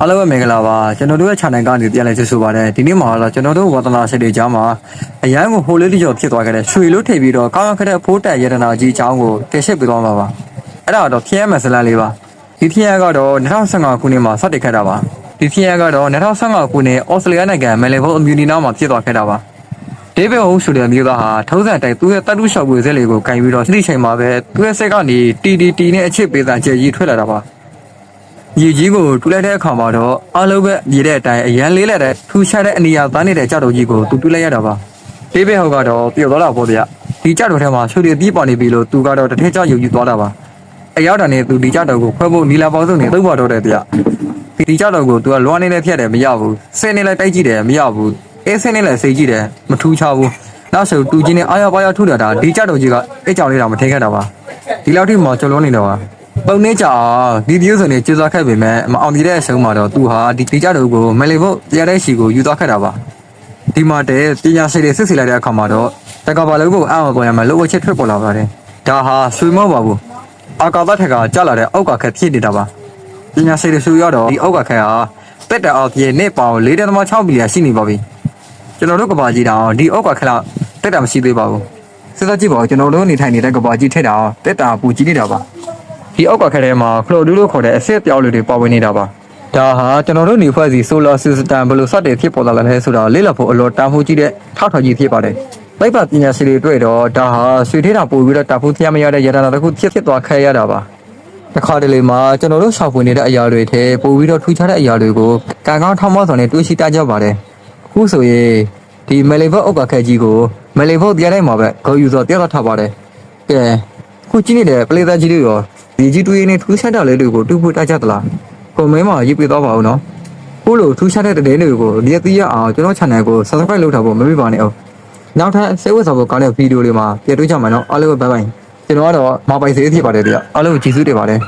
အားလုံးပဲမင်္ဂလာပါကျွန်တော်တို့ရဲ့ channel ကနေပြန်လည်ကြိုဆိုပါရစေဒီနေ့မှာတော့ကျွန်တော်တို့ဝါသနာရှိတဲ့ကြားမှာအရန်ကိုဟိုလေးတကြောဖြစ်သွားခဲ့တဲ့ရွှေလို့ထည့်ပြီးတော့ကောင်းကောင်းခက်တဲ့ဖိုးတက်ရတနာကြီးအကြောင်းကိုတင်ဆက်ပေးသွားမှာပါအဲ့ဒါတော့ဖျက်မဆလန်လေးပါဒီဖျက်ကတော့2015ခုနှစ်မှာစတင်ခဲ့တာပါဒီဖျက်ကတော့2015ခုနှစ်ဩစတြေးလျနိုင်ငံမယ်လီဘုန်းအမြူနီနာမှာဖြစ်သွားခဲ့တာပါဒေးဗစ်ဟုတ်ဆိုတဲ့မျိုးသားဟာထုံးစံတိုင်းသူ့ရဲ့တတ်တူလျှောက်ပွေစက်လေးကိုကင်ပြီးတော့ဒီချိန်မှာပဲသူ့ရဲ့စက်ကနေ TDT နဲ့အချစ်ပေးတာကျဲကြီးထွက်လာတာပါရေကြီးကိုတူလိုက်တဲ့အခါမှာတော့အားလုံးပဲမြေတဲ့အတိုင်းအရန်လေးလက်တဲ့ထူရှားတဲ့အနီယာသားနေတဲ့ကြောက်တော်ကြီးကိုတူလိုက်ရတာပါဒေးဗစ်ဟုတ်ကတော့ပျော်သွားတာပေါ့ဗျဒီကြောက်တော်ထဲမှာဆွေတွေပြီးပေါ်နေပြီလို့သူကတော့တစ်ထက်ကြောက်ယူသွားတာပါအရောက်တာနဲ့သူဒီကြောက်တော်ကိုခွဲဖို့နီလာပေါင်းစုံနဲ့သုံးပါတော့တဲ့ဗျဒီကြောက်တော်ကိုသူကလွှမ်းနေတဲ့ဖြတ်တယ်မရဘူးဆင်းနေလိုက်တိုက်ကြည့်တယ်မရဘူးအေးဆင်းနေလိုက်စိတ်ကြည့်တယ်မထူးခြားဘူးနောက်ဆိုတူချင်းနဲ့အားရပါရထူတာဒီကြောက်တော်ကြီးကအိတ်ကြောင်လေးတာမထင်ခဲ့တာပါဒီလောက်ထိမှကျော်လွန်နေတော့ပါပုံနေကြဒီဗီဒီယိုဆိုနေကျေးဇူးခဲ့ပေမဲ့မအောင်မြင်တဲ့အဆုံးမှာတော့သူဟာဒီကြတော့ကိုမယ်လီဖို့တရားတဲ့ရှီကိုယူသွားခဲ့တာပါဒီမှာတည်းပညာရှိတွေစစ်စစ်လိုက်တဲ့အခါမှာတော့တက္ကပါလုံးကိုအောက်ပေါ်ရမယ်လို့ဝချက်ထွက်ပေါ်လာပါတယ်ဒါဟာဆွေမောပါဘူးအာကာသထက်ကကြာလာတဲ့အောက်ကခက်ဖြစ်နေတာပါပညာရှိတွေဆိုရတော့ဒီအောက်ကခက်ဟာတက်တဲ့အောက်ပြည့်နေပေါင် 4.6 မီလီရှိနေပါပြီကျွန်တော်တို့ကဘာကြီးတောင်ဒီအောက်ကခက်လောက်တက်တာမရှိသေးပါဘူးစစ်သားကြည့်ပါဦးကျွန်တော်တို့နေထိုင်နေတဲ့ကဘာကြီးထက်တာတက်တာပူကြီးနေတာပါဒီအောက်ကခက်ထဲမှာခလိုဒူးလို့ခေါ်တဲ့အစစ်ပြောင်းလေးတွေပါဝင်နေတာပါဒါဟာကျွန်တော်တို့နေဖွဲ့စီ solar system ဘယ်လိုစတင်ဖြစ်ပေါ်လာလဲဆိုတာလေ့လာဖို့အလောတာမှုကြီးတဲ့ထောက်ထောက်ကြီးဖြစ်ပါတယ်ပြိပပညာရှင်တွေတွေ့တော့ဒါဟာဆွေထေးတာပို့ပြီးတော့တာဖို့ဖျက်မရတဲ့ရတနာတစ်ခုဖြစ်သွားခဲ့ရတာပါတစ်ခါတလေမှာကျွန်တော်တို့ရှောက်ပွေနေတဲ့အရာတွေထဲပို့ပြီးတော့ထူးခြားတဲ့အရာတွေကိုကံကောင်းထောက်မောက်ဆောင်နဲ့တွေးရှိတတ်ကြပါတယ်အခုဆိုရင်ဒီမယ်လီဘတ်အောက်ကခက်ကြီးကိုမယ်လီဘတ်တရားတိုင်းမှာပဲဂိုယူဆိုတရားထားပါတယ်ကဲခုကြည့်နေတဲ့ပလေသားကြီးတွေရောဒီကြီးတွေးနေထူးခြားတဲ့လေးတွေကိုတူဖို့တတ်ကြသလားကွန်မန့်မှာရေးပြသွားပါဦးနော်ခုလိုထူးခြားတဲ့တဲ့တွေကိုဒီသိရအောင်ကျွန်တော် channel ကို subscribe လုပ်ထားဖို့မမေ့ပါနဲ့အောင်နောက်ထပ်စိတ်ဝင်စားဖို့ကောင်းတဲ့ဗီဒီယိုတွေမှာပြန်တွေ့ကြမှာနော်အားလုံးပဲဘိုင်ဘိုင်ကျွန်တော်ကတော့မပိုင်စေးဖြစ်ပါတယ်ဗျအားလုံးကိုကျေးဇူးတင်ပါတယ်